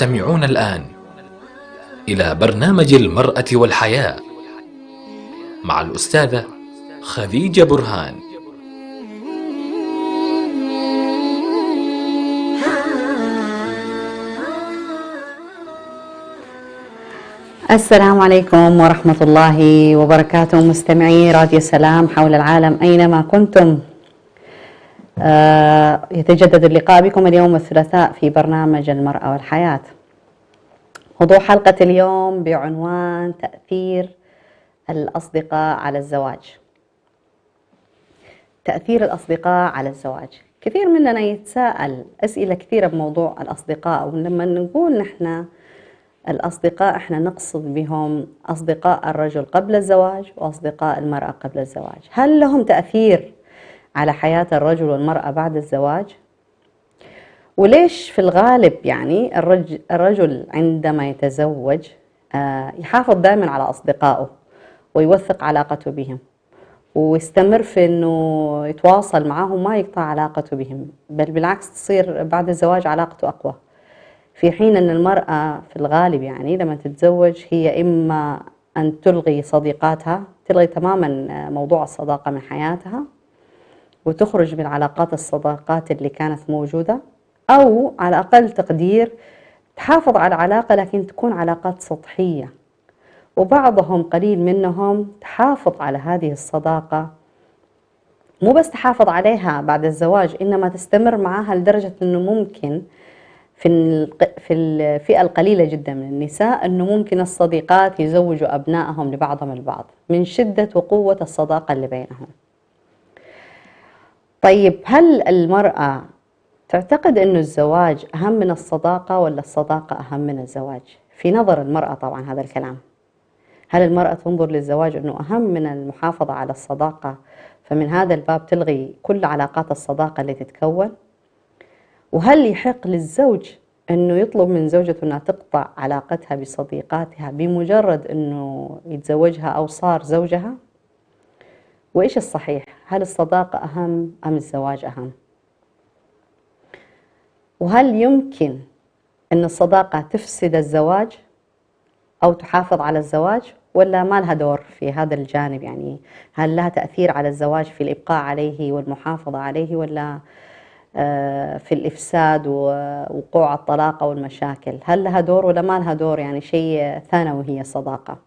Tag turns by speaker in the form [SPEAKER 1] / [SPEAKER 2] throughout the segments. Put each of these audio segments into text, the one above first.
[SPEAKER 1] تستمعون الآن إلى برنامج المرأة والحياة مع الأستاذة خديجة برهان.
[SPEAKER 2] السلام عليكم ورحمة الله وبركاته، مستمعي راديو سلام حول العالم أينما كنتم. يتجدد اللقاء بكم اليوم الثلاثاء في برنامج المرأة والحياة. موضوع حلقة اليوم بعنوان تأثير الأصدقاء على الزواج. تأثير الأصدقاء على الزواج. كثير مننا يتساءل أسئلة كثيرة بموضوع الأصدقاء، ولما نقول نحن الأصدقاء احنا نقصد بهم أصدقاء الرجل قبل الزواج وأصدقاء المرأة قبل الزواج. هل لهم تأثير على حياة الرجل والمرأة بعد الزواج؟ وليش في الغالب يعني الرجل عندما يتزوج يحافظ دائما على أصدقائه ويوثق علاقته بهم ويستمر في أنه يتواصل معهم، ما يقطع علاقته بهم، بل بالعكس تصير بعد الزواج علاقته أقوى، في حين أن المرأة في الغالب يعني لما تتزوج هي إما أن تلغي صديقاتها، تلغي تماما موضوع الصداقة من حياتها وتخرج من علاقات الصداقات اللي كانت موجودة، أو على أقل تقدير تحافظ على علاقة لكن تكون علاقات سطحية، وبعضهم قليل منهم تحافظ على هذه الصداقة، مو بس تحافظ عليها بعد الزواج إنما تستمر معها لدرجة أنه ممكن في الفئة القليلة جدا من النساء أنه ممكن الصديقات يزوجوا أبنائهم لبعضهم البعض من شدة وقوة الصداقة اللي بينهم. طيب، هل المرأة تعتقد أنه الزواج أهم من الصداقة ولا الصداقة أهم من الزواج؟ في نظر المرأة طبعا هذا الكلام. هل المرأة تنظر للزواج أنه أهم من المحافظة على الصداقة، فمن هذا الباب تلغي كل علاقات الصداقة اللي تتكون؟ وهل يحق للزوج أنه يطلب من زوجته أنها تقطع علاقتها بصديقاتها بمجرد أنه يتزوجها أو صار زوجها؟ وإيش الصحيح؟ هل الصداقة أهم أم الزواج أهم؟ وهل يمكن أن الصداقة تفسد الزواج أو تحافظ على الزواج، ولا ما لها دور في هذا الجانب؟ يعني هل لها تأثير على الزواج في الإبقاء عليه والمحافظة عليه، ولا في الإفساد ووقوع الطلاق أو المشاكل؟ هل لها دور ولا ما لها دور؟ يعني شيء ثانوي هي الصداقة.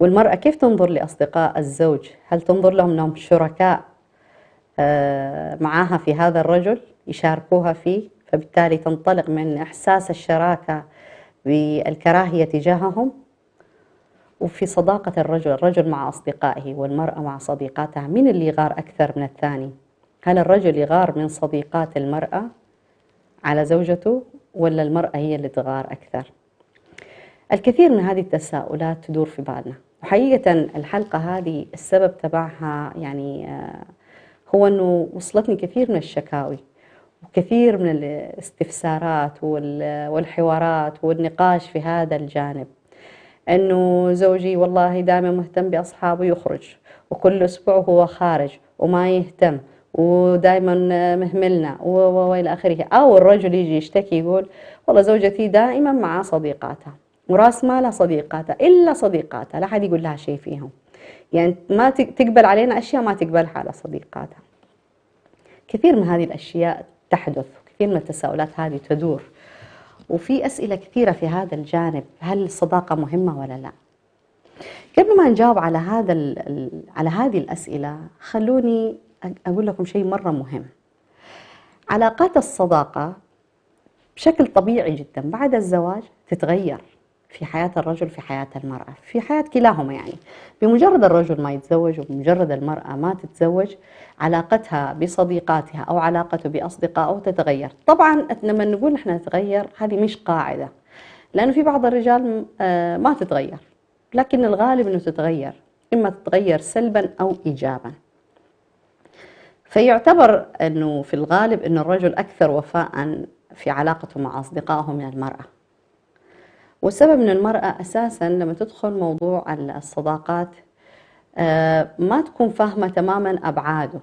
[SPEAKER 2] والمرأة كيف تنظر لأصدقاء الزوج؟ هل تنظر لهم أنهم شركاء معها في هذا الرجل يشاركوها فيه، فبالتالي تنطلق من إحساس الشراكة بالكراهية تجاههم؟ وفي صداقة الرجل مع أصدقائه والمرأة مع صديقاتها، مين اللي يغار أكثر من الثاني؟ هل الرجل يغار من صديقات المرأة على زوجته، ولا المرأة هي اللي تغار أكثر؟ الكثير من هذه التساؤلات تدور في بالنا، وحقيقة الحلقة هذه السبب تبعها يعني هو أنه وصلتني كثير من الشكاوي وكثير من الاستفسارات والحوارات والنقاش في هذا الجانب، أنه زوجي والله دائما مهتم بأصحابه، يخرج وكل أسبوع هو خارج وما يهتم ودائما مهملنا وإلى آخره. أو الرجل يجي يشتكي يقول والله زوجتي دائما مع صديقاتها وراس مالها صديقاتها، إلا صديقاتها لا حد يقول لها شيء فيهم، يعني ما تقبل علينا أشياء ما تقبلها على صديقاتها. كثير من هذه الأشياء تحدث، كثير من التساؤلات هذه تدور، وفي أسئلة كثيرة في هذا الجانب. هل الصداقة مهمة ولا لا؟ قبل ما نجاوب على على هذه الأسئلة، خلوني أقول لكم شيء مرة مهم. علاقات الصداقة بشكل طبيعي جدا بعد الزواج تتغير في حياة الرجل في حياة المرأة، في حياة كلاهما. يعني بمجرد الرجل ما يتزوج وبمجرد المرأة ما تتزوج، علاقتها بصديقاتها أو علاقته بأصدقائه تتغير. طبعا لما نقول نحن نتغير هذه مش قاعدة، لأنه في بعض الرجال ما تتغير، لكن الغالب أنه تتغير، إما تتغير سلبا أو إيجابا. فيعتبر أنه في الغالب أن الرجل أكثر وفاء في علاقته مع أصدقائه من المرأة. والسبب أن المرأة أساسا لما تدخل موضوع الصداقات ما تكون فاهمة تماما أبعاده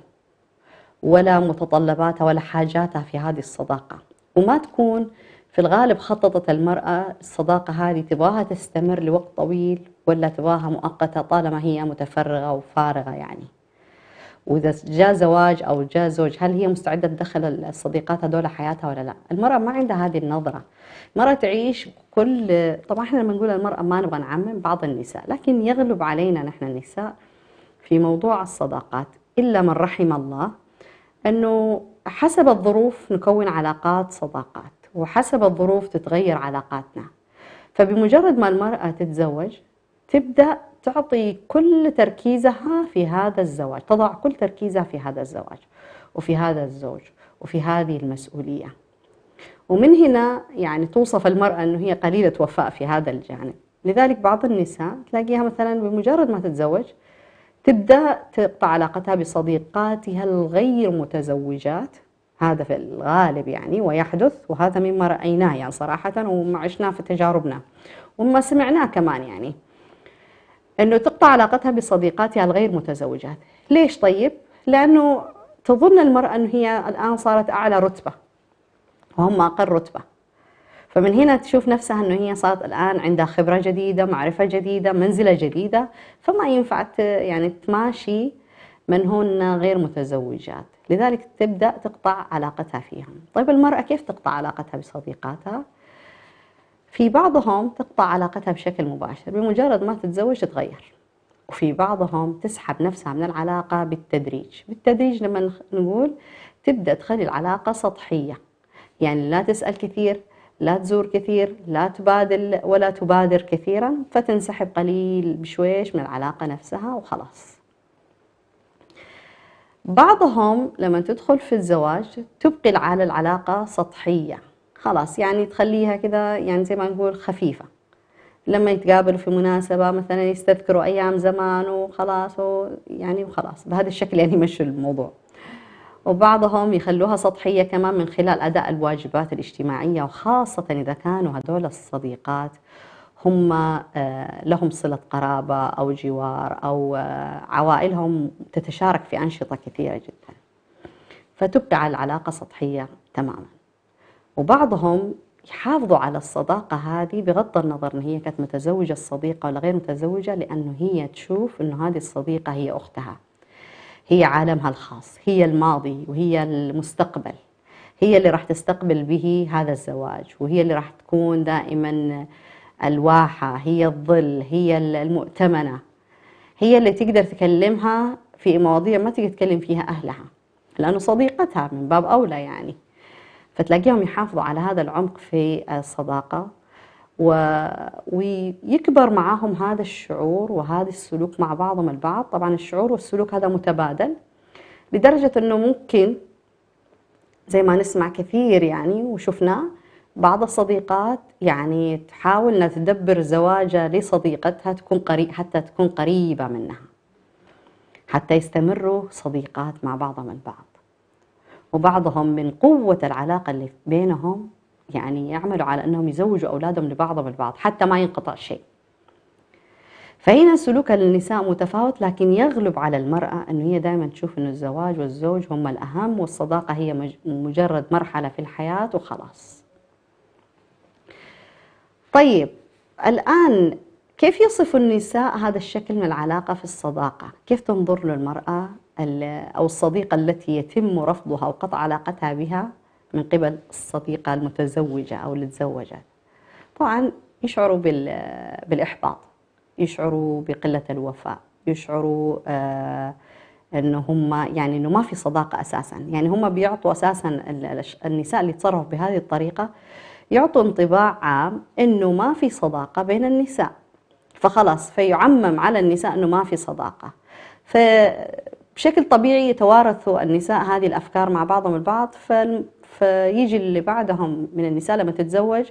[SPEAKER 2] ولا متطلباتها ولا حاجاتها في هذه الصداقة، وما تكون في الغالب خططت المرأة الصداقة هذه تبغاها تستمر لوقت طويل ولا تبغاها مؤقتة طالما هي متفرغة وفارغة يعني. وإذا جاء زواج أو جاء زوج هل هي مستعدة تدخل الصديقات هذول حياتها ولا لا؟ المرأة ما عندها هذه النظرة. المرأة تعيش طبعا احنا لما نقول المرأة ما نبغى نعمم بعض النساء، لكن يغلب علينا نحن النساء في موضوع الصداقات إلا من رحم الله، أنه حسب الظروف نكون علاقات صداقات، وحسب الظروف تتغير علاقاتنا. فبمجرد ما المرأة تتزوج تبدأ تعطي كل تركيزها في هذا الزواج، تضع كل تركيزها في هذا الزواج وفي هذا الزوج وفي هذه المسؤولية. ومن هنا يعني توصف المرأة أنه هي قليلة وفاء في هذا الجانب. لذلك بعض النساء تلاقيها مثلا بمجرد ما تتزوج تبدأ تقطع علاقتها بصديقاتها الغير متزوجات، هذا في الغالب يعني ويحدث، وهذا مما رأيناه يعني صراحة وما عشناه في تجاربنا وما سمعناه كمان، يعني أنه تقطع علاقتها بصديقاتها الغير متزوجات. ليش طيب؟ لأنه تظن المرأة أنه هي الآن صارت أعلى رتبة وهم أقل رتبة، فمن هنا تشوف نفسها أنه هي صارت الآن عندها خبرة جديدة، معرفة جديدة، منزلة جديدة، فما ينفع يعني تماشي من هن غير متزوجات، لذلك تبدأ تقطع علاقتها فيهم. طيب المرأة كيف تقطع علاقتها بصديقاتها؟ في بعضهم تقطع علاقتها بشكل مباشر، بمجرد ما تتزوج تتغير، وفي بعضهم تسحب نفسها من العلاقة بالتدريج. بالتدريج لما نقول تبدأ تخلي العلاقة سطحية، يعني لا تسأل كثير، لا تزور كثير، لا تبادل ولا تبادر كثيرا، فتنسحب قليل بشويش من العلاقة نفسها وخلاص. بعضهم لما تدخل في الزواج تبقي على العلاقة سطحية خلاص، يعني تخليها كذا يعني زي ما نقول خفيفة، لما يتقابلوا في مناسبة مثلا يستذكروا أيام زمان وخلاص يعني وخلاص بهذا الشكل يعني يمشوا الموضوع. وبعضهم يخلوها سطحية كمان من خلال أداء الواجبات الاجتماعية، وخاصة إذا كانوا هذول الصديقات هم لهم صلة قرابة أو جوار أو عوائلهم تتشارك في أنشطة كثيرة جدا، فتبقى على العلاقة سطحية تماما. وبعضهم يحافظوا على الصداقة هذه بغض النظر إن هي كانت متزوجة الصديقة ولا غير متزوجة، لأنه هي تشوف إنه هذه الصديقة هي أختها، هي عالمها الخاص، هي الماضي وهي المستقبل، هي اللي راح تستقبل به هذا الزواج، وهي اللي راح تكون دائما الواحة، هي الظل، هي المؤتمنة، هي اللي تقدر تكلمها في مواضيع ما تقدر تكلم فيها أهلها، لأنه صديقتها من باب أولى يعني. فتلاقيهم يحافظوا على هذا العمق في الصداقة، ويكبر معهم هذا الشعور وهذا السلوك مع بعضهم البعض. طبعا الشعور والسلوك هذا متبادل، لدرجة أنه ممكن زي ما نسمع كثير يعني وشفناه بعض الصديقات يعني تحاول أنها تدبر زواجها لصديقتها تكون حتى تكون قريبة منها، حتى يستمروا صديقات مع بعضهم البعض. وبعضهم من قوة العلاقة اللي بينهم يعني يعملوا على أنهم يزوجوا أولادهم لبعضهم البعض حتى ما ينقطع شيء. فهنا سلوك النساء متفاوت، لكن يغلب على المرأة أنه هي دائما تشوف أنه الزواج والزوج هم الأهم، والصداقة هي مجرد مرحلة في الحياة وخلاص. طيب الآن كيف يصف النساء هذا الشكل من العلاقة في الصداقة؟ كيف تنظر له المرأة أو الصديقة التي يتم رفضها وقطع علاقتها بها من قبل الصديقة المتزوجة أو اللي تزوجت؟ طبعا يشعروا بالإحباط، يشعروا بقلة الوفاء، يشعروا أنه هم يعني أنه ما في صداقة أساسا. يعني هم بيعطوا أساسا النساء اللي تصرفوا بهذه الطريقة يعطوا انطباع عام أنه ما في صداقة بين النساء، فخلاص فيعمم على النساء أنه ما في صداقة. فبشكل طبيعي يتوارثوا النساء هذه الأفكار مع بعضهم البعض، فيجي اللي بعدهم من النساء لما تتزوج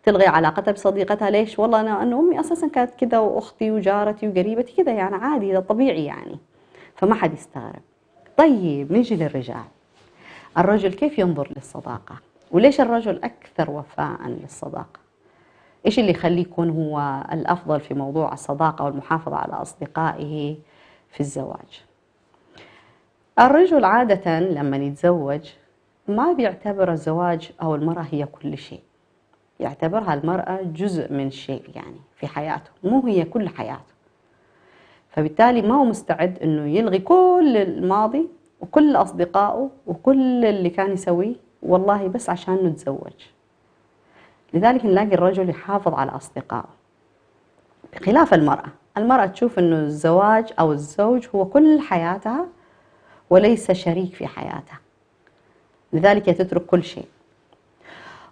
[SPEAKER 2] تلغي علاقتها بصديقتها. ليش؟ والله أنا أمي أساسا كانت كذا وأختي وجارتي وقريبتي كذا، يعني عادي، ده طبيعي يعني، فما حد يستغرب. طيب نيجي للرجال. الرجل كيف ينظر للصداقة؟ وليش الرجل أكثر وفاء للصداقة؟ إيش اللي يخليه يكون هو الأفضل في موضوع الصداقة والمحافظة على أصدقائه في الزواج؟ الرجل عادة لما يتزوج ما بيعتبر الزواج أو المرأة هي كل شيء، يعتبرها المرأة جزء من شيء يعني في حياته، مو هي كل حياته. فبالتالي ما هو مستعد إنه يلغي كل الماضي وكل أصدقائه وكل اللي كان يسويه والله بس عشان نتزوج. لذلك نلاقي الرجل يحافظ على أصدقائه، بخلاف المرأة. المرأة تشوف إنه الزواج أو الزوج هو كل حياتها وليس شريك في حياتها، لذلك تترك كل شيء.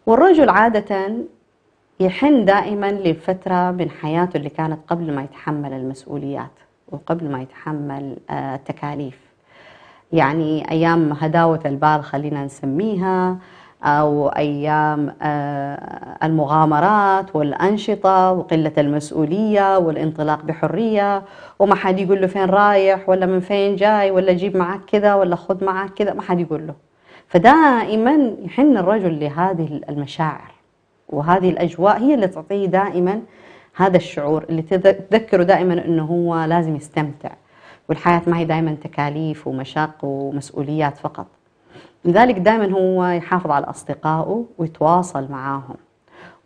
[SPEAKER 2] والرجل عادة يحن دائما لفترة من حياته اللي كانت قبل ما يتحمل المسؤوليات وقبل ما يتحمل التكاليف، يعني أيام هداوة البال خلينا نسميها، أو أيام المغامرات والأنشطة وقلة المسؤولية والانطلاق بحرية، وما حد يقول له فين رايح ولا من فين جاي ولا جيب معك كذا ولا خذ معك كذا، ما حد يقول له. فدائما يحن الرجل لهذه المشاعر، وهذه الأجواء هي اللي تعطيه دائما هذا الشعور اللي تذكره دائما أنه هو لازم يستمتع، والحياة ما هي دائما تكاليف ومشاق ومسؤوليات فقط. لذلك دائما هو يحافظ على أصدقائه ويتواصل معاهم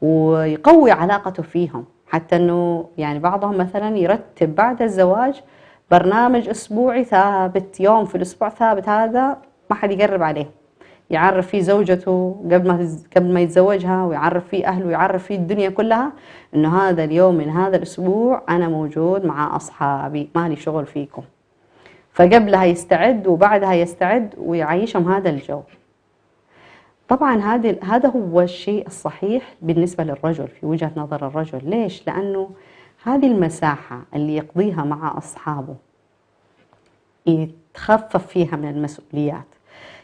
[SPEAKER 2] ويقوي علاقته فيهم، حتى أنه يعني بعضهم مثلا يرتب بعد الزواج برنامج أسبوعي ثابت، يوم في الأسبوع ثابت هذا ما حد يقرب عليه، يعرف فيه زوجته قبل ما يتزوجها، ويعرف فيه أهله، ويعرف فيه الدنيا كلها إنه هذا اليوم من هذا الأسبوع أنا موجود مع أصحابي، مالي شغل فيكم. فقبلها يستعد وبعدها يستعد ويعيشهم هذا الجو. طبعا هذا هو الشيء الصحيح بالنسبة للرجل في وجهة نظر الرجل. ليش؟ لأنه هذه المساحة اللي يقضيها مع أصحابه يتخفف فيها من المسؤوليات،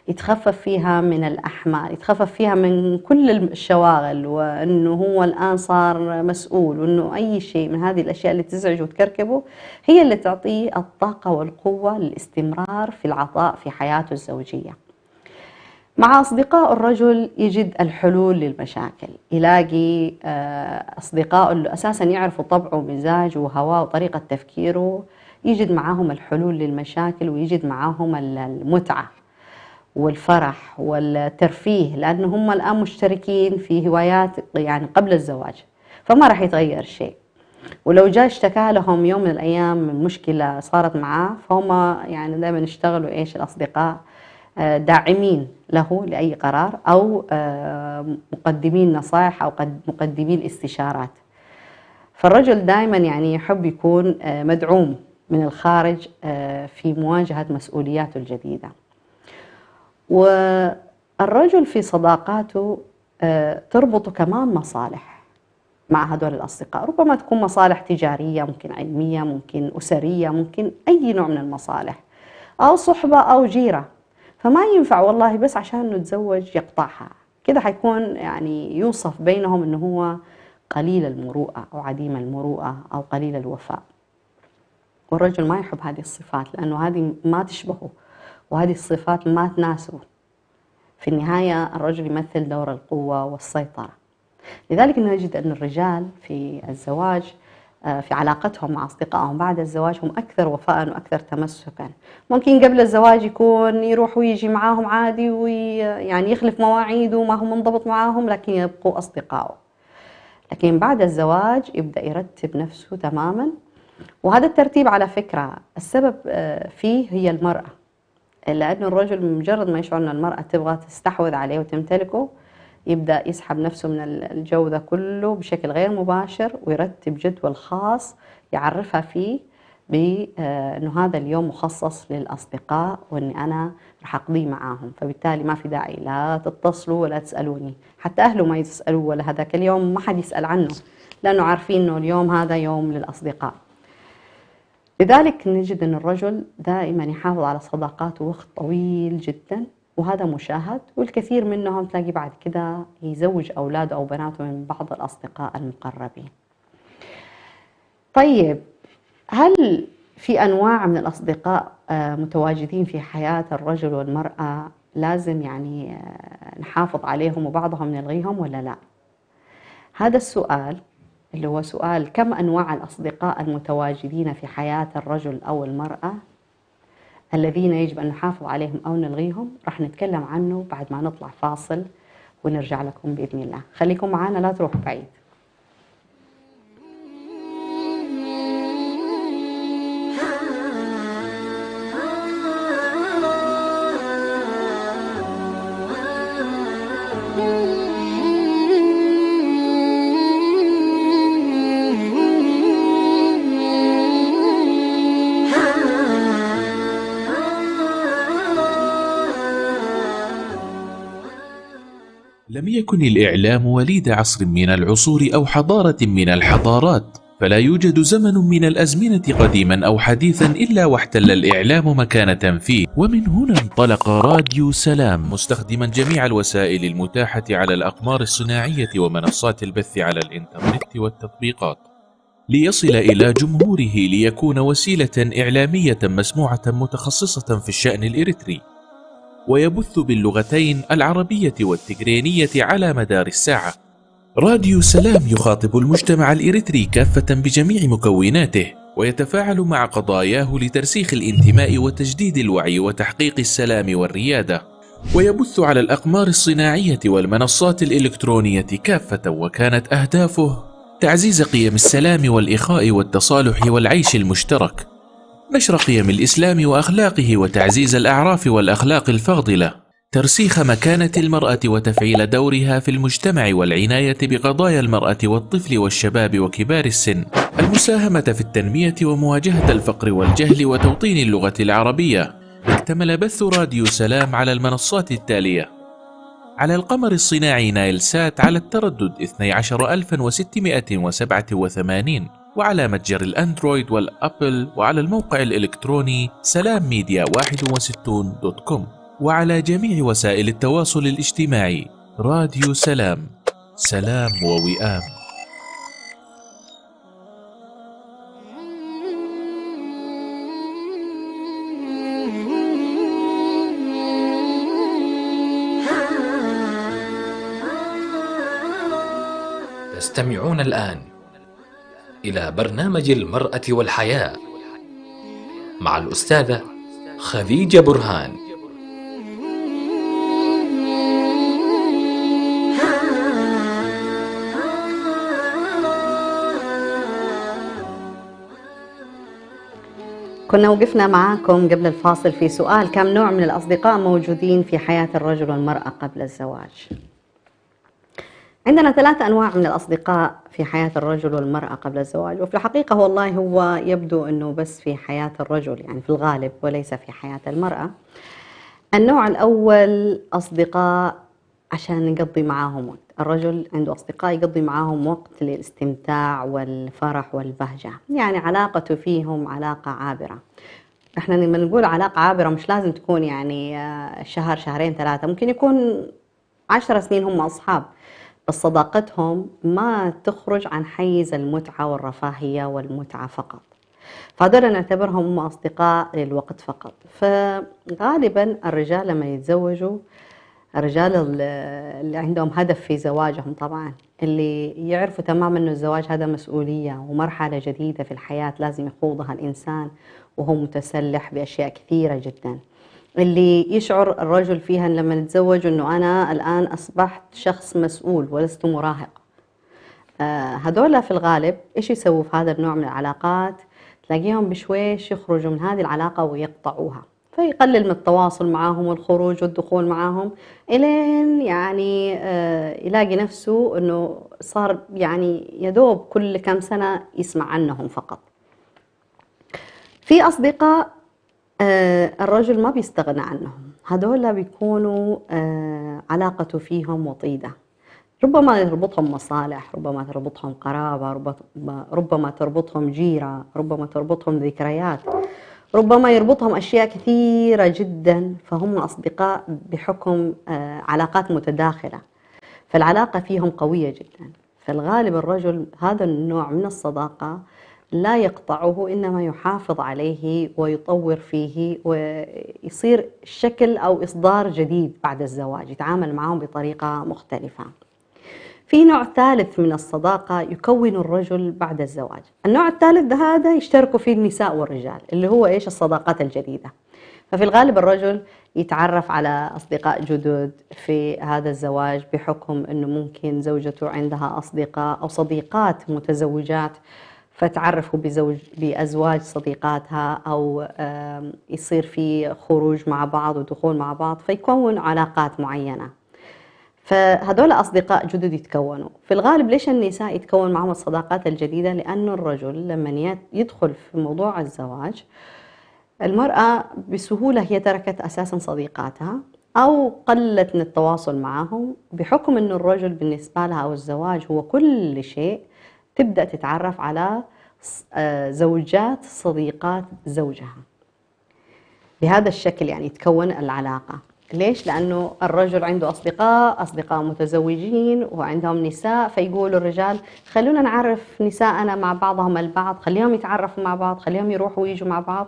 [SPEAKER 2] يتخفف فيها من الأحمال، يتخفف فيها من كل الشواغل، وأنه هو الآن صار مسؤول، وأنه أي شيء من هذه الأشياء اللي تزعجه وتكركبه هي اللي تعطيه الطاقة والقوة للاستمرار في العطاء في حياته الزوجية. مع أصدقاء الرجل يجد الحلول للمشاكل، يلاقي أصدقاء اللي أساسا يعرفوا طبعه ومزاجه وهواه وطريقة تفكيره، يجد معهم الحلول للمشاكل، ويجد معهم المتعة والفرح والترفيه، لأنه هم الآن مشتركين في هوايات يعني قبل الزواج، فما راح يتغير شيء. ولو جاء اشتكى لهم يوم من الأيام من مشكلة صارت معاه، فهم يعني دائما يشتغلوا الأصدقاء داعمين له لأي قرار، أو مقدمين نصائح، أو مقدمين استشارات. فالرجل دائما يعني يحب يكون مدعوم من الخارج في مواجهة مسؤولياته الجديدة. والرجل في صداقاته تربط كمان مصالح مع هدول الأصدقاء، ربما تكون مصالح تجارية، ممكن علمية، ممكن أسرية، ممكن أي نوع من المصالح، أو صحبة أو جيرة. فما ينفع والله بس عشان نتزوج يقطعها، كده حيكون يعني يوصف بينهم أنه هو قليل المروءة أو عديم المروءة أو قليل الوفاء. والرجل ما يحب هذه الصفات، لأنه هذه ما تشبهه، وهذه الصفات ما تناسبه. في النهاية الرجل يمثل دور القوة والسيطرة. لذلك نجد أن الرجال في الزواج في علاقتهم مع أصدقائهم بعد الزواج هم أكثر وفاء وأكثر تمسكا. ممكن قبل الزواج يكون يروح ويجي معاهم عادي، ويعني يخلف مواعيده وما هو منضبط معاهم، لكن يبقوا أصدقائه. لكن بعد الزواج يبدأ يرتب نفسه تماما. وهذا الترتيب على فكرة السبب فيه هي المرأة، لأن الرجل مجرد ما يشعر أن المرأة تبغى تستحوذ عليه وتمتلكه، يبدأ يسحب نفسه من الجو ذا كله بشكل غير مباشر، ويرتب جدول خاص يعرفها فيه بأنه هذا اليوم مخصص للأصدقاء، وأني أنا رح أقضيه معاهم. فبالتالي ما في داعي لا تتصلوا ولا تسألوني، حتى أهله ما يسألوا، ولا هذاك اليوم ما حد يسأل عنه، لأنه عارفين أنه اليوم هذا يوم للأصدقاء. لذلك نجد أن الرجل دائما يحافظ على صداقاته وقت طويل جدا، وهذا مشاهد، والكثير منهم تلاقي بعد كده يزوج أولاده أو بناته من بعض الأصدقاء المقربين. طيب، هل في أنواع من الأصدقاء متواجدين في حياة الرجل والمرأة لازم يعني نحافظ عليهم وبعضهم نلغيهم ولا لا؟ هذا السؤال اللي هو سؤال كم أنواع الأصدقاء المتواجدين في حياة الرجل أو المرأة الذين يجب أن نحافظ عليهم أو نلغيهم، راح نتكلم عنه بعد ما نطلع فاصل ونرجع لكم بإذن الله. خليكم معنا، لا تروحوا بعيد.
[SPEAKER 3] لم يكن الإعلام وليد عصر من العصور أو حضارة من الحضارات، فلا يوجد زمن من الأزمنة قديما أو حديثا إلا واحتل الإعلام مكانة فيه. ومن هنا انطلق راديو سلام مستخدما جميع الوسائل المتاحة على الأقمار الصناعية ومنصات البث على الإنترنت والتطبيقات ليصل إلى جمهوره، ليكون وسيلة إعلامية مسموعة متخصصة في الشأن الإريتري، ويبث باللغتين العربية والتجرينية على مدار الساعة. راديو سلام يخاطب المجتمع الإريتري كافة بجميع مكوناته، ويتفاعل مع قضاياه لترسيخ الانتماء وتجديد الوعي وتحقيق السلام والريادة، ويبث على الأقمار الصناعية والمنصات الإلكترونية كافة، وكانت أهدافه تعزيز قيم السلام والإخاء والتصالح والعيش المشترك، نشر قيم الإسلام وأخلاقه وتعزيز الأعراف والأخلاق الفاضلة، ترسيخ مكانة المرأة وتفعيل دورها في المجتمع والعناية بقضايا المرأة والطفل والشباب وكبار السن، المساهمة في التنمية ومواجهة الفقر والجهل وتوطين اللغة العربية. اكتمل بث راديو سلام على المنصات التالية: على القمر الصناعي نايل سات على التردد 12687، وعلى متجر الأندرويد والأبل، وعلى الموقع الإلكتروني سلامميديا61.com، وعلى جميع وسائل التواصل الاجتماعي. راديو سلام، سلام ووئام.
[SPEAKER 1] تستمعون الآن إلى برنامج المرأة والحياة مع الأستاذة خديجة برهان.
[SPEAKER 2] كنا وقفنا معاكم قبل الفاصل في سؤال: كم نوع من الأصدقاء موجودين في حياة الرجل والمرأة قبل الزواج؟ عندنا 3 أنواع من الأصدقاء في حياة الرجل والمرأة قبل الزواج، وفي الحقيقة والله هو يبدو أنه بس في حياة الرجل، يعني في الغالب، وليس في حياة المرأة. النوع الأول أصدقاء عشان نقضي معاهم وقت. الرجل عنده أصدقاء يقضي معاهم وقت للاستمتاع والفرح والبهجة، يعني علاقته فيهم علاقة عابرة. احنا لما نقول علاقة عابرة مش لازم تكون يعني شهر، شهرين، 3، ممكن يكون 10 سنين هم أصحاب، بس صداقتهم ما تخرج عن حيز المتعة والرفاهية والمتعة فقط، فهذول نعتبرهم هم أصدقاء للوقت فقط. فغالبا الرجال لما يتزوجوا، الرجال اللي عندهم هدف في زواجهم طبعا، اللي يعرفوا تماما أن الزواج هذا مسؤولية ومرحلة جديدة في الحياة لازم يخوضها الإنسان وهو متسلح بأشياء كثيرة جدا، اللي يشعر الرجل فيها لما نتزوج أنه أنا الآن أصبحت شخص مسؤول ولست مراهق. هذولا في الغالب إيش يسووا في هذا النوع من العلاقات؟ تلاقيهم بشويش يخرجوا من هذه العلاقة ويقطعوها، فيقلل من التواصل معهم والخروج والدخول معهم، إلين يعني يلاقي نفسه أنه صار يعني يدوب كل كم سنة يسمع عنهم فقط. في أصدقاء الرجل ما بيستغنى عنهم، هذولا بيكونوا علاقته فيهم وطيدة، ربما يربطهم مصالح، ربما تربطهم قرابة، ربما تربطهم جيرة، ربما تربطهم ذكريات، ربما يربطهم أشياء كثيرة جدا، فهم أصدقاء بحكم علاقات متداخلة، فالعلاقة فيهم قوية جدا. فالغالب الرجل هذا النوع من الصداقة لا يقطعه، إنما يحافظ عليه ويطور فيه ويصير شكل أو إصدار جديد بعد الزواج، يتعامل معهم بطريقة مختلفة. في نوع ثالث من الصداقة يكون الرجل بعد الزواج. النوع الثالث هذا يشتركوا فيه النساء والرجال، اللي هو إيش؟ الصداقات الجديدة. ففي الغالب الرجل يتعرف على أصدقاء جدد في هذا الزواج بحكم أنه ممكن زوجته عندها أصدقاء أو صديقات متزوجات، فتعرفوا بأزواج صديقاتها، أو يصير في خروج مع بعض ودخول مع بعض فيكون علاقات معينة. فهذول أصدقاء جدد يتكونوا. في الغالب ليش النساء يتكون معهم الصداقات الجديدة؟ لأنه الرجل لما يدخل في موضوع الزواج، المرأة بسهولة هي تركت أساسا صديقاتها أو قلت من التواصل معهم، بحكم أنه الرجل بالنسبة لها أو الزواج هو كل شيء. تبدأ تتعرف على زوجات صديقات زوجها بهذا الشكل، يعني تكون العلاقة. ليش؟ لأنه الرجل عنده أصدقاء متزوجين وعندهم نساء، فيقولوا الرجال خلونا نعرف نساءنا مع بعضهم البعض، خليهم يتعرفوا مع بعض، خليهم يروحوا ويجوا مع بعض.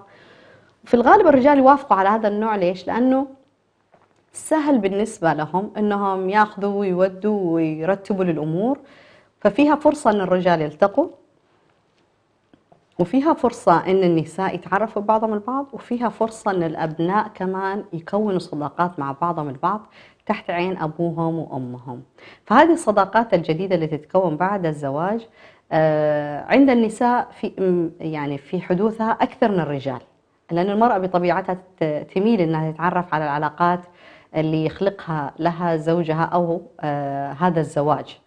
[SPEAKER 2] في الغالب الرجال يوافقوا على هذا النوع. ليش؟ لأنه سهل بالنسبة لهم أنهم ياخذوا ويودوا ويرتبوا للأمور، ففيها فرصة أن الرجال يلتقوا، وفيها فرصة أن النساء يتعرفوا ببعضهم البعض، وفيها فرصة أن الأبناء كمان يكونوا صداقات مع بعضهم البعض تحت عين أبوهم وأمهم. فهذه الصداقات الجديدة اللي تتكون بعد الزواج عند النساء في حدوثها أكثر من الرجال، لأن المرأة بطبيعتها تميل أنها تتعرف على العلاقات اللي يخلقها لها زوجها أو هذا الزواج.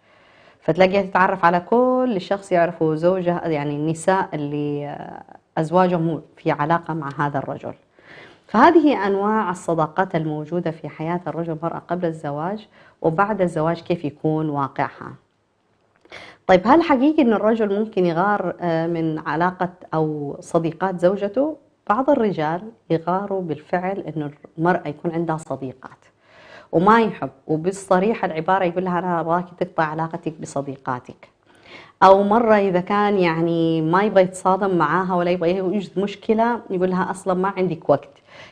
[SPEAKER 2] فتلاقيها تتعرف على كل شخص يعرفه زوجها، يعني النساء اللي أزواجهم في علاقة مع هذا الرجل. فهذه أنواع الصداقات الموجودة في حياة الرجل والمرأة قبل الزواج، وبعد الزواج كيف يكون واقعها. طيب، هل حقيقي أن الرجل ممكن يغار من علاقة أو صديقات زوجته؟ بعض الرجال يغاروا بالفعل أن المرأة يكون عندها صديقات وما يحب، وبالصريحة العبارة يقول لها أنا أبغاك تقطع علاقتك بصديقاتك. أو مرة إذا كان يعني ما يبغى يتصادم معاها ولا يبغى يوجد مشكلة، يقول لها أصلا ما عندك وقت،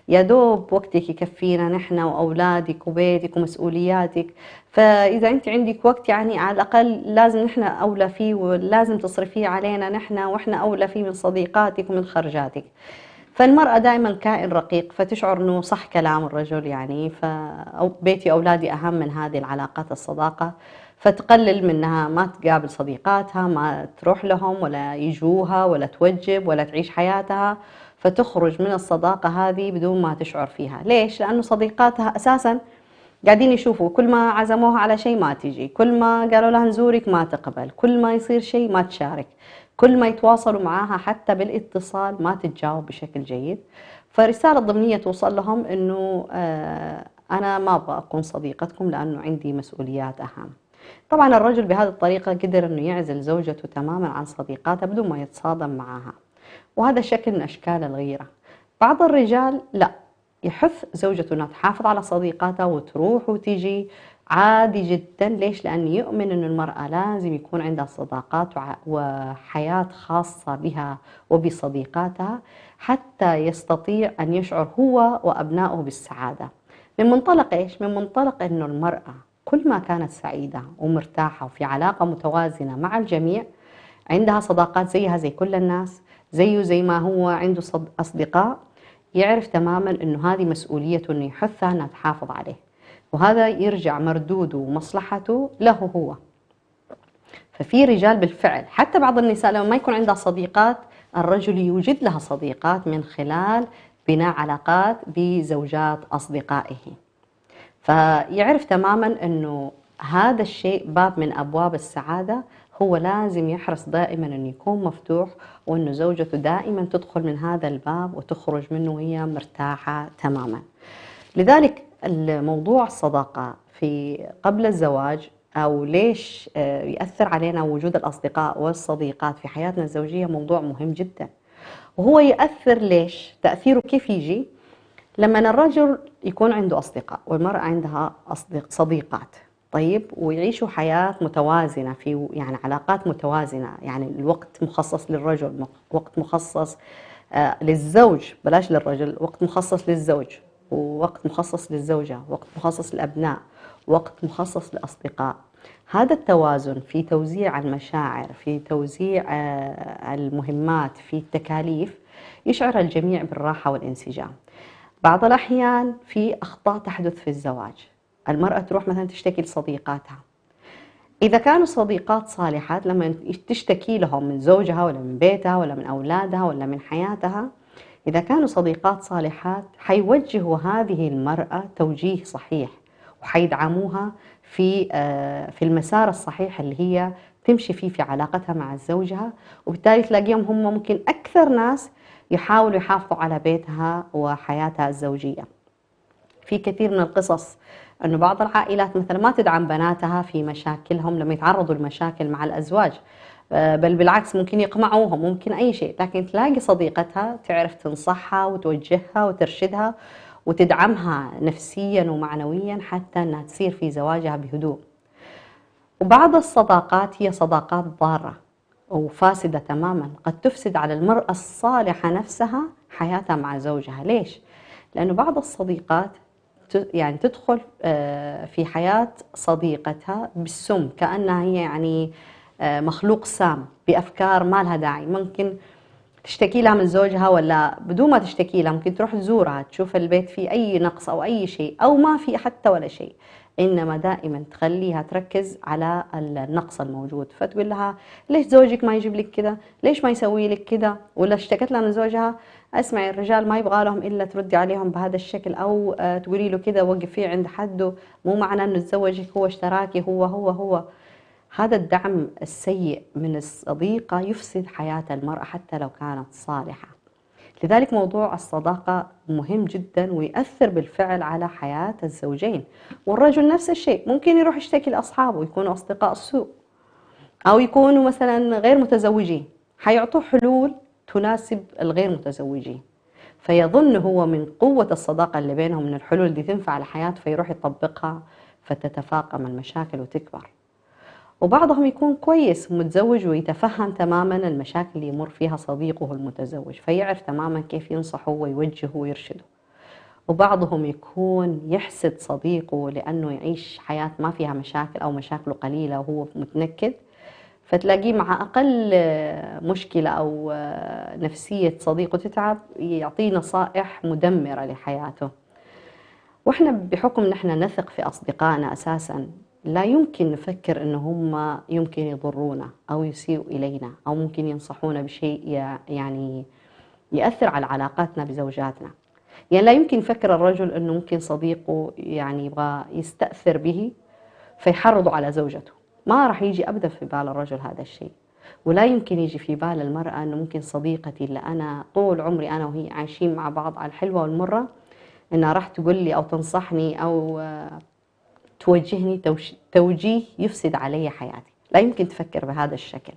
[SPEAKER 2] يا دوب وقتك يكفينا نحن وأولادك وبيتك ومسؤولياتك، فإذا أنت عندك وقت يعني على الأقل لازم نحن أولى فيه، ولازم تصرفيه علينا نحن، وإحنا أولى فيه من صديقاتك ومن خرجاتك. فالمرأة دائما كائن رقيق، فتشعر أنه صح كلام الرجل، يعني بيتي أولادي أهم من هذه العلاقات الصداقة، فتقلل منها، ما تقابل صديقاتها، ما تروح لهم ولا يجوها ولا توجب ولا تعيش حياتها، فتخرج من الصداقة هذه بدون ما تشعر فيها. ليش؟ لأنه صديقاتها أساسا قاعدين يشوفوا كل ما عزموها على شيء ما تجي، كل ما قالوا لها نزورك ما تقبل، كل ما يصير شيء ما تشارك، كل ما يتواصلوا معاها حتى بالاتصال ما تتجاوب بشكل جيد. فرسالة ضمنية توصل لهم إنه أنا ما أبغى أكون صديقتكم لأنه عندي مسؤوليات أهم. طبعا الرجل بهذه الطريقة قدر إنه يعزل زوجته تماما عن صديقاتها بدون ما يتصادم معها، وهذا شكل من أشكال الغيرة. بعض الرجال لا، يحث زوجته أنها تحافظ على صديقاتها وتروح وتيجي عادي جدا. ليش؟ لأنه يؤمن أن المرأة لازم يكون عندها صداقات وحياة خاصة بها وبصديقاتها حتى يستطيع أن يشعر هو وأبنائه بالسعادة. من منطلق إيش؟ من منطلق أنه المرأة كل ما كانت سعيدة ومرتاحة وفي علاقة متوازنة مع الجميع، عندها صداقات زيها زي كل الناس، زيه زي ما هو عنده أصدقاء، يعرف تماما أنه هذه مسؤوليته أنه يحثها أنها تحافظ عليه، وهذا يرجع مردوده ومصلحته له هو. ففي رجال بالفعل، حتى بعض النساء لما ما يكون عندها صديقات، الرجل يوجد لها صديقات من خلال بناء علاقات بزوجات أصدقائه، فيعرف تماما أنه هذا الشيء باب من أبواب السعادة، هو لازم يحرص دائما أن يكون مفتوح، وأنه زوجته دائما تدخل من هذا الباب وتخرج منه وهي مرتاحة تماما. لذلك الموضوع الصداقة في قبل الزواج، أو ليش يأثر علينا وجود الأصدقاء والصديقات في حياتنا الزوجية، موضوع مهم جدا. وهو يأثر ليش؟ تأثيره كيف يجي؟ لما الرجل يكون عنده أصدقاء والمرأة عندها صديقات، طيب، ويعيشوا حياة متوازنة، في يعني علاقات متوازنة، يعني الوقت مخصص للرجل، وقت مخصص للزوج، بلاش للرجل، وقت مخصص للزوج، ووقت مخصص للزوجة، وقت مخصص للأبناء، وقت مخصص للأصدقاء. هذا التوازن في توزيع المشاعر، في توزيع المهمات، في التكاليف، يشعر الجميع بالراحة والانسجام. بعض الأحيان في أخطاء تحدث في الزواج. المرأة تروح مثلا تشتكي لصديقاتها، إذا كانوا صديقات صالحات لما تشتكي لهم من زوجها ولا من بيتها ولا من أولادها ولا من حياتها، إذا كانوا صديقات صالحات حيوجهوا هذه المرأة توجيه صحيح، وحيدعموها في المسار الصحيح اللي هي تمشي فيه في علاقتها مع زوجها، وبالتالي تلاقيهم هم ممكن أكثر ناس يحاولوا يحافظوا على بيتها وحياتها الزوجية. في كثير من القصص أنه بعض العائلات مثلا ما تدعم بناتها في مشاكلهم لما يتعرضوا لمشاكل مع الأزواج، بل بالعكس ممكن يقمعوهم، ممكن أي شيء، لكن تلاقي صديقتها تعرف تنصحها وتوجهها وترشدها وتدعمها نفسيا ومعنويا حتى أنها تسير في زواجها بهدوء. وبعض الصداقات هي صداقات ضارة وفاسدة تماما، قد تفسد على المرأة الصالحة نفسها حياتها مع زوجها. ليش؟ لأنه بعض الصديقات يعني تدخل في حياة صديقتها بالسم، كأنها هي يعني مخلوق سام بأفكار ما لها داعي. ممكن تشتكي لها من زوجها، ولا بدون ما تشتكي لها ممكن تروح تزورها تشوف البيت فيه أي نقص أو أي شيء أو ما في حتى ولا شيء، إنما دائما تخليها تركز على النقص الموجود، فتقول لها ليش زوجك ما يجيب لك كذا، ليش ما يسوي لك كذا. ولا اشتكت لها من زوجها، اسمعي الرجال ما يبغى لهم إلا تردي عليهم بهذا الشكل، أو تقولي له كذا وقفيه عند حده، مو معنى إنه تزوجك هو اشتراكي هو. هذا الدعم السيء من الصديقة يفسد حياة المرأة حتى لو كانت صالحة. لذلك موضوع الصداقة مهم جدا ويأثر بالفعل على حياة الزوجين. والرجل نفس الشيء، ممكن يروح يشتكي لأصحابه يكونوا أصدقاء السوء أو يكونوا مثلا غير متزوجين، حيعطوه حلول تناسب الغير متزوجين، فيظن هو من قوة الصداقة اللي بينهم من الحلول دي تنفع لحياته، فيروح يطبقها فتتفاقم المشاكل وتكبر. وبعضهم يكون كويس متزوج ويتفهم تماما المشاكل اللي يمر فيها صديقه المتزوج، فيعرف تماما كيف ينصحه ويوجهه ويرشده. وبعضهم يكون يحسد صديقه لأنه يعيش حياة ما فيها مشاكل أو مشاكله قليلة وهو متنكد، فتلاقيه مع أقل مشكلة أو نفسية صديقه تتعب يعطيه نصائح مدمرة لحياته. وإحنا بحكم إن إحنا نثق في أصدقائنا أساساً، لا يمكن نفكر إن هم يمكن يضرونا أو يسيئوا إلينا أو ممكن ينصحونا بشيء يعني يأثر على علاقاتنا بزوجاتنا. يعني لا يمكن يفكر الرجل إنه ممكن صديقه يعني يبغى يستأثر به فيحرضه على زوجته، ما راح يجي أبدا في بال الرجل هذا الشيء. ولا يمكن يجي في بال المرأة إنه ممكن صديقتي اللي أنا طول عمري أنا وهي عايشين مع بعض على الحلوة والمرة إنها راح تقول لي أو تنصحني أو توجهني توجيه يفسد علي حياتي. لا يمكن تفكر بهذا الشكل.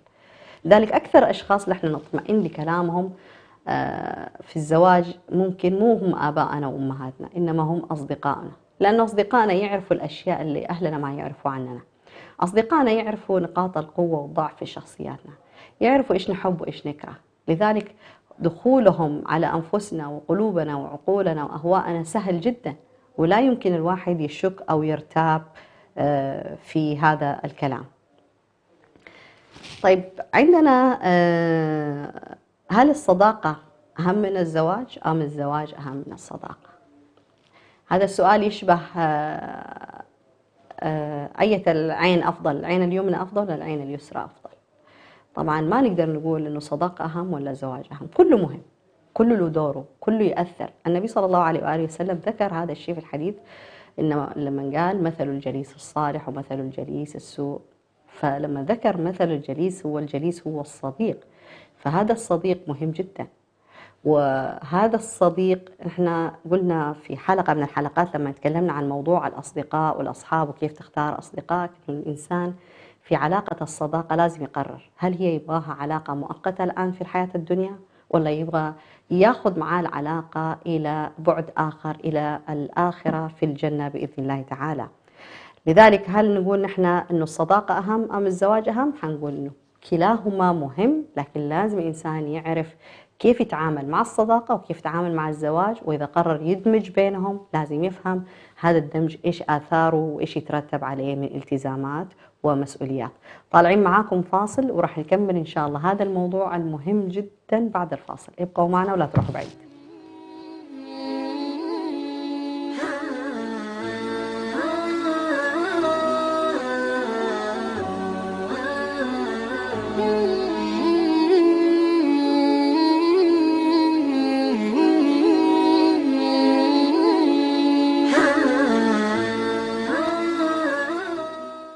[SPEAKER 2] لذلك أكثر أشخاص نحن نطمئن لكلامهم في الزواج ممكن مو هم آبائنا وأمهاتنا، إنما هم أصدقائنا، لأن أصدقائنا يعرفوا الأشياء اللي أهلنا ما يعرفوا عننا. أصدقائنا يعرفوا نقاط القوة والضعف في شخصياتنا، يعرفوا إيش نحب وإيش نكره. لذلك دخولهم على أنفسنا وقلوبنا وعقولنا وأهواءنا سهل جدا، ولا يمكن الواحد يشك أو يرتاب في هذا الكلام. طيب عندنا هل الصداقة أهم من الزواج أم الزواج أهم من الصداقة؟ هذا السؤال يشبه أية العين أفضل، العين اليمنى أفضل ولا العين اليسرى أفضل؟ طبعا ما نقدر نقول إنه صداقة أهم ولا زواج أهم، كله مهم، كله له دوره، كله يأثر. النبي صلى الله عليه وآله وسلم ذكر هذا الشيء في الحديث، إنما لما قال مثل الجليس الصالح ومثل الجليس السوء، فلما ذكر مثل الجليس هو الصديق، فهذا الصديق مهم جدا. وهذا الصديق احنا قلنا في حلقة من الحلقات لما تكلمنا عن موضوع الأصدقاء والأصحاب وكيف تختار أصدقائك، الإنسان في علاقة الصداقة لازم يقرر هل هي يبغاها علاقة مؤقتة الآن في الحياة الدنيا، ولا يبغى ياخذ معاه العلاقة إلى بعد آخر، إلى الآخرة في الجنة بإذن الله تعالى. لذلك هل نقول نحن إنه الصداقة أهم أم الزواج أهم؟ حنقول إنه كلاهما مهم، لكن لازم الإنسان يعرف كيف يتعامل مع الصداقة وكيف يتعامل مع الزواج، وإذا قرر يدمج بينهم لازم يفهم هذا الدمج إيش آثاره وإيش يترتب عليه من التزامات ومسؤوليات. طالعين معاكم فاصل وراح نكمل إن شاء الله هذا الموضوع المهم جدا بعد الفاصل، ابقوا معنا ولا تروحوا بعيد.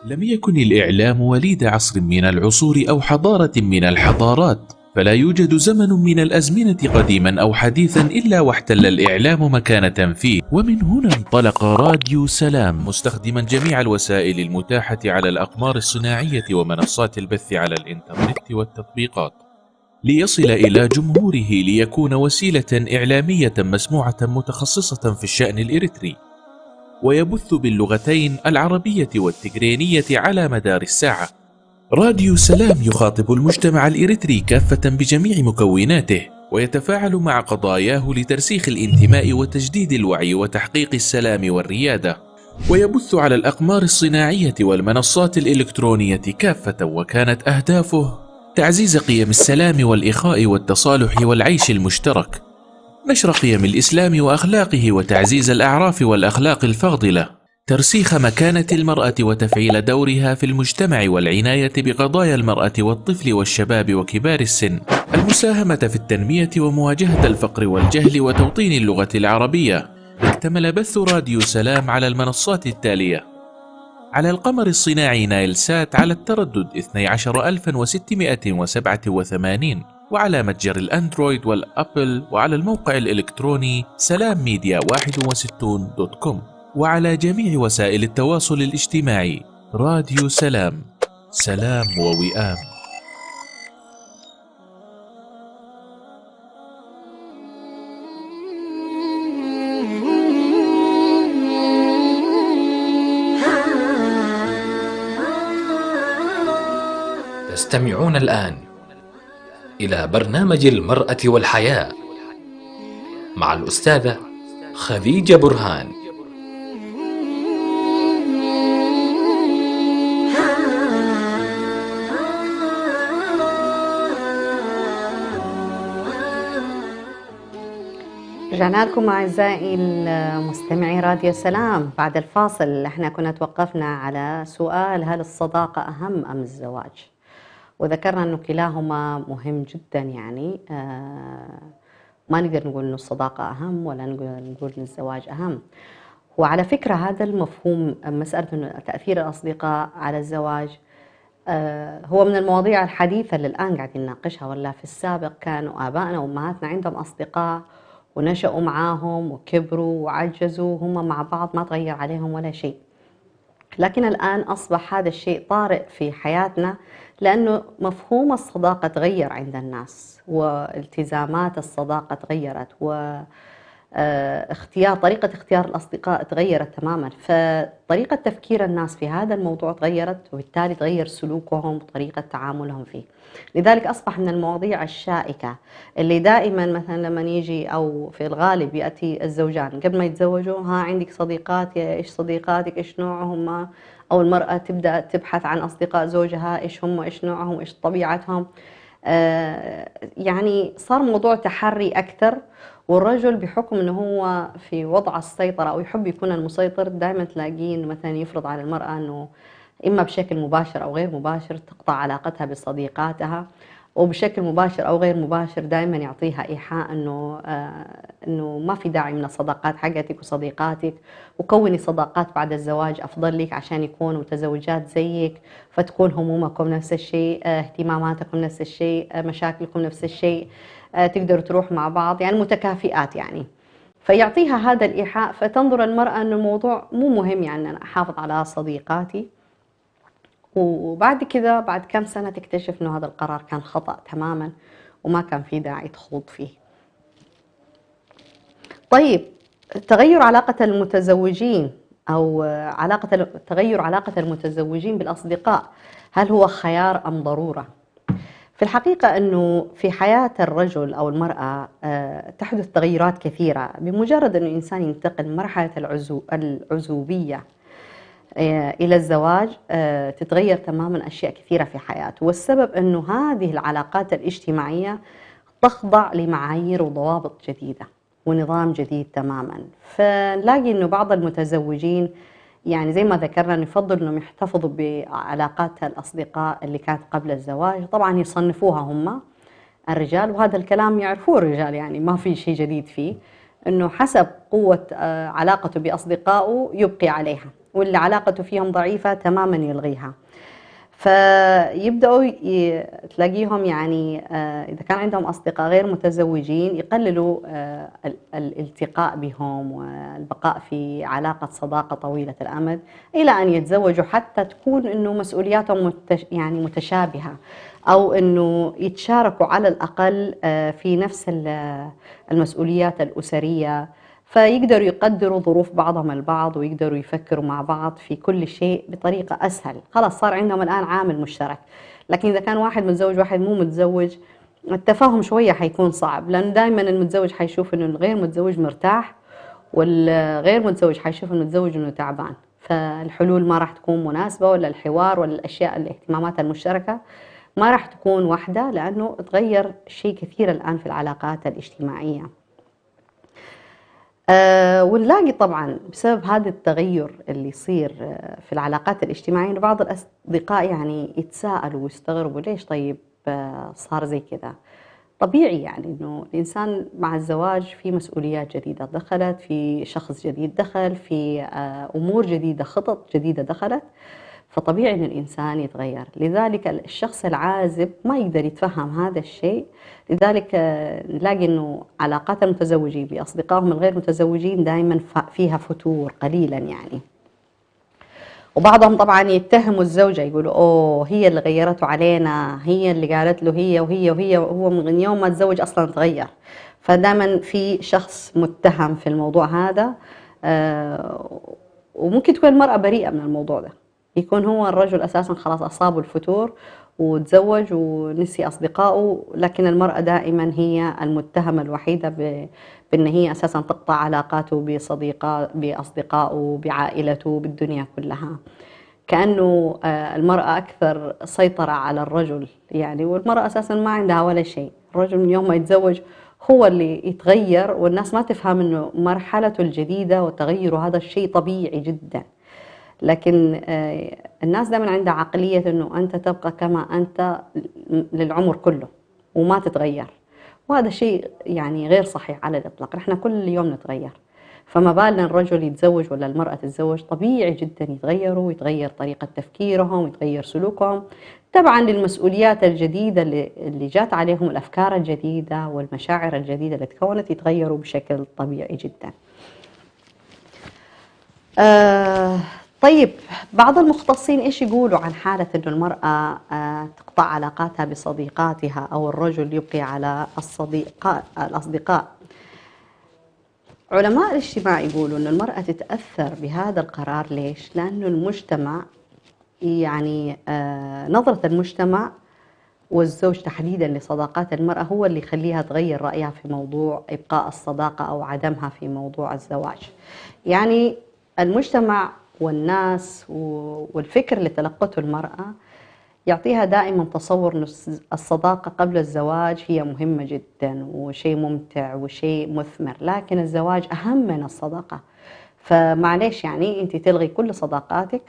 [SPEAKER 3] لم يكن الإعلام وليد عصر من العصور أو حضارة من الحضارات، فلا يوجد زمن من الأزمنة قديما أو حديثا إلا واحتل الإعلام مكانة فيه. ومن هنا انطلق راديو سلام مستخدما جميع الوسائل المتاحة على الأقمار الصناعية ومنصات البث على الإنترنت والتطبيقات ليصل إلى جمهوره، ليكون وسيلة إعلامية مسموعة متخصصة في الشأن الإريتري، ويبث باللغتين العربية والتجرينية على مدار الساعة. راديو سلام يخاطب المجتمع الإريتري كافة بجميع مكوناته، ويتفاعل مع قضاياه لترسيخ الانتماء وتجديد الوعي وتحقيق السلام والريادة، ويبث على الأقمار الصناعية والمنصات الإلكترونية كافة، وكانت أهدافه تعزيز قيم السلام والإخاء والتصالح والعيش المشترك، نشر قيم الإسلام وأخلاقه وتعزيز الأعراف والأخلاق الفاضلة، ترسيخ مكانة المرأة وتفعيل دورها في المجتمع والعناية بقضايا المرأة والطفل والشباب وكبار السن، المساهمة في التنمية ومواجهة الفقر والجهل وتوطين اللغة العربية. اكتمل بث راديو سلام على المنصات التالية: على القمر الصناعي نايل سات على التردد 12687، وعلى متجر الأندرويد والأبل، وعلى الموقع الإلكتروني سلامميديا61.com، وعلى جميع وسائل التواصل الاجتماعي. راديو سلام، سلام ووئام.
[SPEAKER 1] تستمعون الآن إلى برنامج المرأة والحياة مع الأستاذة خديجة برهان.
[SPEAKER 2] رجعنا لكم أعزائي المستمعي راديو سلام. بعد الفاصل احنا كنا توقفنا على سؤال: هل الصداقة أهم أم الزواج؟ وذكرنا أنه كلاهما مهم جدا، يعني ما نقدر نقول أنه الصداقة أهم ولا نقول أن الزواج أهم. وعلى فكرة هذا المفهوم، مسألة أنه تأثير الأصدقاء على الزواج، هو من المواضيع الحديثة اللي الآن قاعدين نناقشها، ولا في السابق كانوا آبائنا وأمهاتنا عندهم أصدقاء ونشأوا معاهم وكبروا وعجزوا هم مع بعض، ما تغير عليهم ولا شيء. لكن الآن أصبح هذا الشيء طارئ في حياتنا، لأنه مفهوم الصداقة تغير عند الناس، والتزامات الصداقة تغيرت، طريقة اختيار الأصدقاء تغيرت تماما، فطريقة تفكير الناس في هذا الموضوع تغيرت، وبالتالي تغير سلوكهم وطريقة تعاملهم فيه. لذلك أصبح من المواضيع الشائكة اللي دائما مثلا لما يجي، أو في الغالب يأتي الزوجان قبل ما يتزوجوا: ها عندك صديقات؟ إيش صديقاتك؟ إيش نوعهم؟ أو المرأة تبدأ تبحث عن أصدقاء زوجها، إيش هم، إيش نوعهم، إيش طبيعتهم. يعني صار موضوع تحري أكثر، والرجل بحكم أنه هو في وضع السيطرة أو يحب يكون المسيطر، دائما تلاقين مثلا يفرض على المرأة أنه إما بشكل مباشر أو غير مباشر تقطع علاقتها بصديقاتها، وبشكل مباشر أو غير مباشر دائما يعطيها إيحاء أنه ما في داعي من الصداقات حقتك وصديقاتك، وكوني صداقات بعد الزواج أفضل لك عشان يكونوا متزوجات زيك، فتكون همومكم نفس الشيء، اهتماماتكم نفس الشيء، مشاكلكم نفس الشيء، تقدروا تروح مع بعض، يعني متكافئات يعني. فيعطيها هذا الإيحاء، فتنظر المرأة أن الموضوع مو مهم، يعني أنا أحافظ على صديقاتي. وبعد كذا بعد كم سنة تكتشف أنه هذا القرار كان خطأ تماما، وما كان في داعي تخوض فيه. طيب، تغير علاقة المتزوجين أو تغير علاقة المتزوجين بالأصدقاء، هل هو خيار أم ضرورة؟ في الحقيقة أنه في حياة الرجل أو المرأة تحدث تغيرات كثيرة بمجرد أنه الإنسان ينتقل من مرحلة العزوبية إلى الزواج، تتغير تماما أشياء كثيرة في حياته. والسبب أنه هذه العلاقات الاجتماعية تخضع لمعايير وضوابط جديدة ونظام جديد تماما. فنلاقي أنه بعض المتزوجين يعني زي ما ذكرنا يفضل أنهم يحتفظوا بعلاقات الأصدقاء اللي كانت قبل الزواج. طبعا يصنفوها هم الرجال، وهذا الكلام يعرفوه الرجال، يعني ما في شيء جديد فيه. أنه حسب قوة علاقته بأصدقائه يبقي عليها، واللي علاقته فيهم ضعيفة تماما يلغيها. فيبدأوا تلاقيهم يعني إذا كان عندهم أصدقاء غير متزوجين يقللوا الالتقاء بهم والبقاء في علاقة صداقة طويلة الأمد إلى أن يتزوجوا، حتى تكون إنه مسؤولياتهم يعني متشابهة، أو إنه يتشاركوا على الأقل في نفس المسؤوليات الأسرية، فيقدروا يقدروا ظروف بعضهم البعض ويقدروا يفكروا مع بعض في كل شيء بطريقة أسهل. خلاص صار عندهم الآن عامل مشترك. لكن إذا كان واحد متزوج واحد مو متزوج، التفاهم شوية حيكون صعب، لأن دائما المتزوج حيشوف إنه الغير متزوج مرتاح، والغير متزوج حيشوف المتزوج إنه تعبان، فالحلول ما راح تكون مناسبة، ولا الحوار ولا الأشياء الاهتمامات المشتركة ما راح تكون واحدة، لأنه تغير شيء كثير الآن في العلاقات الاجتماعية. ونلاقي طبعا بسبب هذا التغير اللي يصير في العلاقات الاجتماعية إنه بعض الأصدقاء يعني يتساءلوا ويستغربوا ليش طيب صار زي كذا. طبيعي يعني إنه الإنسان مع الزواج في مسؤوليات جديدة دخلت، في شخص جديد دخل، في أمور جديدة، خطط جديدة دخلت، فطبيعي إن الإنسان يتغير. لذلك الشخص العازب ما يقدر يتفهم هذا الشيء. لذلك نلاقي إنه علاقات المتزوجين بأصدقائهم الغير متزوجين دائما فيها فتور قليلا يعني. وبعضهم طبعا يتهموا الزوجة، يقولوا أوه هي اللي غيرته علينا، هي اللي قالت له هي وهي وهي، وهو من يوم ما تزوج أصلا تغير. فدائما في شخص متهم في الموضوع هذا، وممكن تكون المرأة بريئة من الموضوع ده، يكون هو الرجل أساسا خلاص أصابه الفتور وتزوج ونسي أصدقائه، لكن المرأة دائما هي المتهمة الوحيدة بأن هي أساسا تقطع علاقاته بأصدقائه بعائلته بالدنيا كلها، كأنه المرأة أكثر سيطرة على الرجل يعني. والمرأة أساسا ما عندها ولا شيء، الرجل من يوم ما يتزوج هو اللي يتغير، والناس ما تفهم أنه مرحلته الجديدة وتغيره هذا الشيء طبيعي جدا. لكن الناس دائما عندها عقلية أنه أنت تبقى كما أنت للعمر كله وما تتغير، وهذا شيء يعني غير صحيح على الإطلاق. نحن كل يوم نتغير، فما بالنا الرجل يتزوج ولا المرأة تتزوج، طبيعي جدا يتغيروا، ويتغير طريقة تفكيرهم ويتغير سلوكهم تبعا للمسؤوليات الجديدة اللي جات عليهم، الأفكار الجديدة والمشاعر الجديدة اللي تكونت، يتغيروا بشكل طبيعي جدا. طيب بعض المختصين إيش يقولوا عن حالة إنه المرأة تقطع علاقاتها بصديقاتها أو الرجل يبقي على الأصدقاء؟ علماء الاجتماع يقولوا إنه المرأة تتأثر بهذا القرار. ليش؟ لأنه المجتمع يعني نظرة المجتمع والزوج تحديدا لصداقات المرأة هو اللي يخليها تغير رأيها في موضوع إبقاء الصداقة أو عدمها في موضوع الزواج. يعني المجتمع والناس والفكر اللي تلقته المرأة يعطيها دائما تصور أن الصداقة قبل الزواج هي مهمة جدا وشيء ممتع وشيء مثمر، لكن الزواج أهم من الصداقة. فمعليش يعني أنت تلغي كل صداقاتك،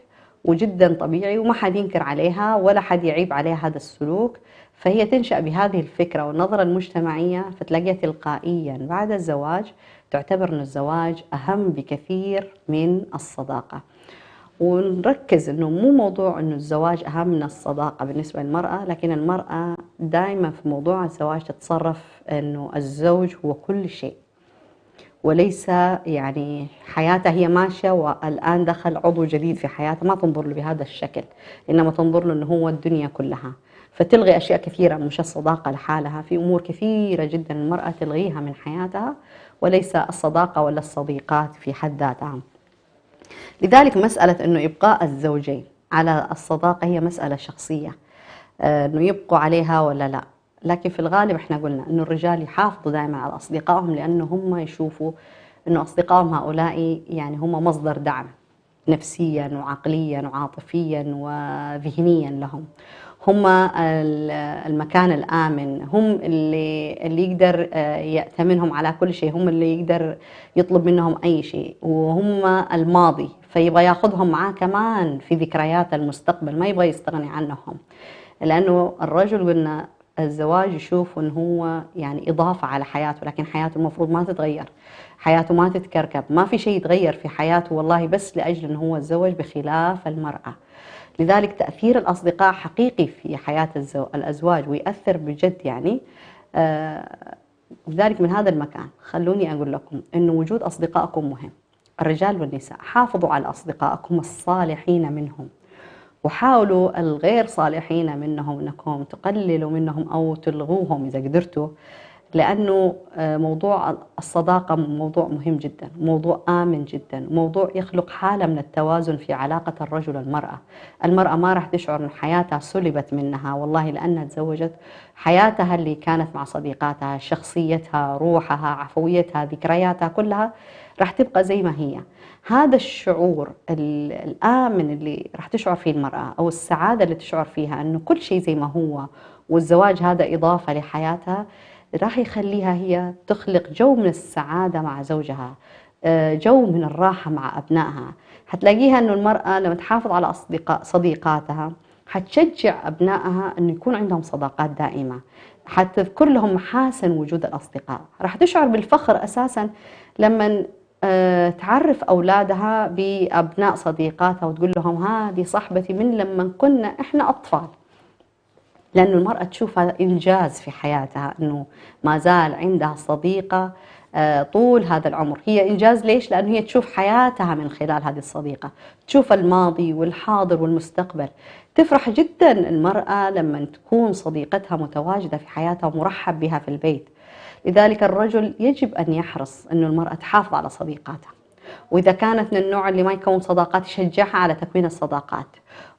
[SPEAKER 2] وجدا طبيعي وما حد ينكر عليها ولا حد يعيب عليها هذا السلوك. فهي تنشأ بهذه الفكرة والنظرة المجتمعية، فتلاقيها تلقائيا بعد الزواج تعتبر أن الزواج أهم بكثير من الصداقة. ونركز أنه مو موضوع أنه الزواج أهم من الصداقة بالنسبة للمرأة، لكن المرأة دائما في موضوع الزواج تتصرف أنه الزوج هو كل شيء، وليس يعني حياتها هي ماشية والآن دخل عضو جديد في حياتها، ما تنظر له بهذا الشكل، إنما تنظر له أنه هو الدنيا كلها. فتلغي أشياء كثيرة مش الصداقة لحالها، في أمور كثيرة جدا المرأة تلغيها من حياتها، وليس الصداقة ولا الصديقات في حد ذاتها. لذلك مسألة أنه إبقاء الزوجين على الصداقة هي مسألة شخصية، أنه يبقوا عليها ولا لا. لكن في الغالب احنا قلنا أنه الرجال يحافظوا دائما على أصدقائهم، لأنه هم يشوفوا أنه أصدقائهم هؤلاء يعني هم مصدر دعم نفسيا وعقليا وعاطفيا وذهنيا لهم، هم المكان الآمن، هم اللي يقدر يأتمنهم على كل شيء، هم اللي يقدر يطلب منهم أي شيء، وهم الماضي، فيبغى ياخذهم معاه كمان في ذكريات المستقبل، ما يبغى يستغني عنهم. لأنه الرجل قلنا الزواج يشوف أنه هو يعني إضافة على حياته، لكن حياته المفروض ما تتغير، حياته ما تتكركب، ما في شيء يتغير في حياته والله بس لأجل أنه هو تزوج، بخلاف المرأة. لذلك تأثير الأصدقاء حقيقي في حياة الأزواج ويأثر بجد يعني. لذلك من هذا المكان خلوني أقول لكم أنه وجود أصدقائكم مهم. الرجال والنساء حافظوا على أصدقائكم الصالحين منهم، وحاولوا الغير صالحين منهم أنكم تقللوا منهم أو تلغوهم إذا قدرتوا، لأنه موضوع الصداقة موضوع مهم جدا، موضوع آمن جدا، موضوع يخلق حالة من التوازن في علاقة الرجل والمرأة. المرأة ما راح تشعر أن حياتها سلبت منها والله لأنها تزوجت، حياتها اللي كانت مع صديقاتها، شخصيتها، روحها، عفويتها، ذكرياتها كلها راح تبقى زي ما هي. هذا الشعور الآمن اللي راح تشعر فيه المرأة، أو السعادة اللي تشعر فيها أنه كل شيء زي ما هو، والزواج هذا إضافة لحياتها، راح يخليها هي تخلق جو من السعادة مع زوجها، جو من الراحة مع أبنائها. حتلاقيها أنه المرأة لما تحافظ على صديقاتها حتشجع أبنائها أنه يكون عندهم صداقات دائمة، حتذكر لهم محاسن وجود الأصدقاء. راح تشعر بالفخر أساسا لما تعرف أولادها بأبناء صديقاتها وتقول لهم هذه صاحبتي من لما كنا إحنا أطفال، لأن المرأة تشوفها إنجاز في حياتها أنه ما زال عندها صديقة طول هذا العمر. هي إنجاز ليش؟ لأنه هي تشوف حياتها من خلال هذه الصديقة، تشوف الماضي والحاضر والمستقبل. تفرح جدا المرأة لما تكون صديقتها متواجدة في حياتها ومرحب بها في البيت. لذلك الرجل يجب أن يحرص أنه المرأة تحافظ على صديقاتها، وإذا كانت من النوع اللي ما يكون صداقات يشجعها على تكوين الصداقات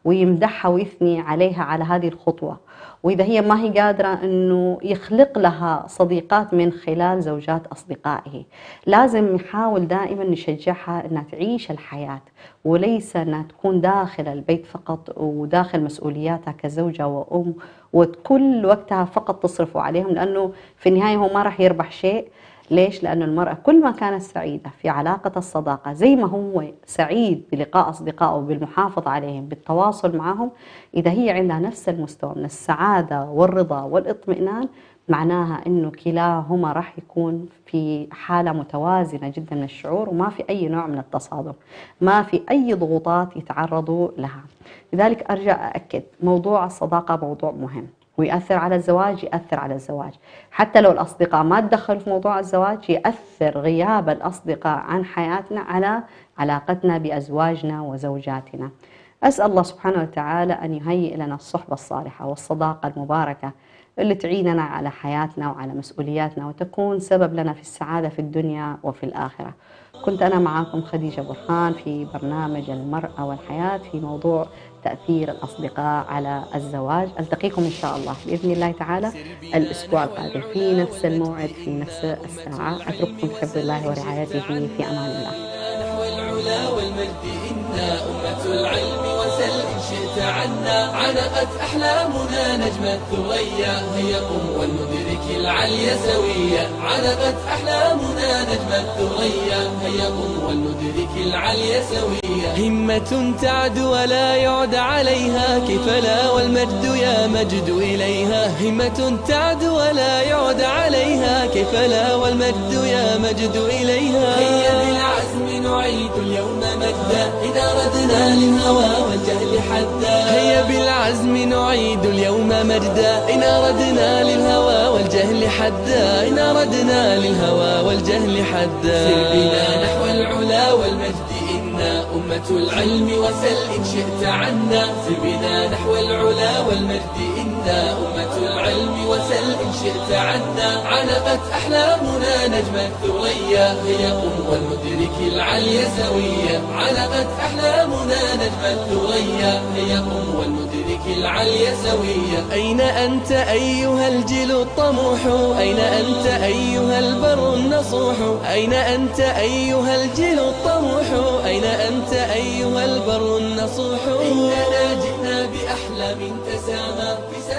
[SPEAKER 2] ويمدحها ويثني عليها على هذه الخطوة. وإذا هي ما هي قادرة أنه يخلق لها صديقات من خلال زوجات أصدقائه، لازم يحاول دائما نشجعها أنها تعيش الحياة، وليس أنها تكون داخل البيت فقط وداخل مسؤولياتها كزوجة وأم وكل وقتها فقط تصرف عليهم، لأنه في النهاية هو ما راح يربح شيء. ليش؟ لأن المرأة كل ما كانت سعيدة في علاقة الصداقة زي ما هو سعيد بلقاء أصدقائه وبالمحافظة عليهم بالتواصل معهم، إذا هي عندها نفس المستوى من السعادة والرضا والاطمئنان، معناها أنه كلاهما راح يكون في حالة متوازنة جدا من الشعور، وما في أي نوع من التصادم، ما في أي ضغوطات يتعرضوا لها. لذلك أرجع أأكد موضوع الصداقة موضوع مهم ويأثر على الزواج، يأثر على الزواج. حتى لو الأصدقاء ما تدخلوا في موضوع الزواج، يأثر غياب الأصدقاء عن حياتنا على علاقتنا بأزواجنا وزوجاتنا. أسأل الله سبحانه وتعالى أن يهيئ لنا الصحبة الصالحة والصداقة المباركة اللي تعيننا على حياتنا وعلى مسؤولياتنا وتكون سبب لنا في السعادة في الدنيا وفي الآخرة. كنت أنا معاكم خديجة برهان في برنامج المرأة والحياة في موضوع تأثير الأصدقاء على الزواج. ألتقيكم إن شاء الله بإذن الله تعالى الأسبوع القادم في نفس الموعد في نفس الساعة. أترككم في حفظ الله ورعايته، في أمان الله.
[SPEAKER 4] نحو العلا والمجد إنا أمة العلم وسل إن شئت عنا، علقت أحلامنا نجم الثريا، هيا قم ولندرك العلي سويا. علقت أحلامنا نجم الثريا، هيا قم ولندرك العلي سويا. همة تعد ولا يعد عليها، كيف لا والمجد يا مجد إليها. همة تعد ولا يعد عليها، كيف لا والمجد يا مجد إليها. هيا بالعزم نعيد اليوم مجدا، إن أردنا للهوى والجهل حدا. هيا بالعزم نعيد اليوم مجدا، إن أردنا للهوى والجهل حدا. إن أردنا للهوى والجهل حدا. سر بنا نحو العلا والمجد إنا أمة العلم وسل إن شئت عنا. سر بنا نحو العلا والمجد إنا أمة العلم وسل إن شئت عنا. علقت أحلامنا نجم الثريا، هيا قم ولندرك العلي سويا. علقت أحلامنا نجم الثريا، هيا قم ولندرك العلي سويا. أين أنت أيها الجيل الطموح؟ أين أنت أيها البر النصوح؟ أين أنت أيها الجيل الطموح؟ أين أنت أيها البر النصوح؟ إننا جئنا بأحلام تسامى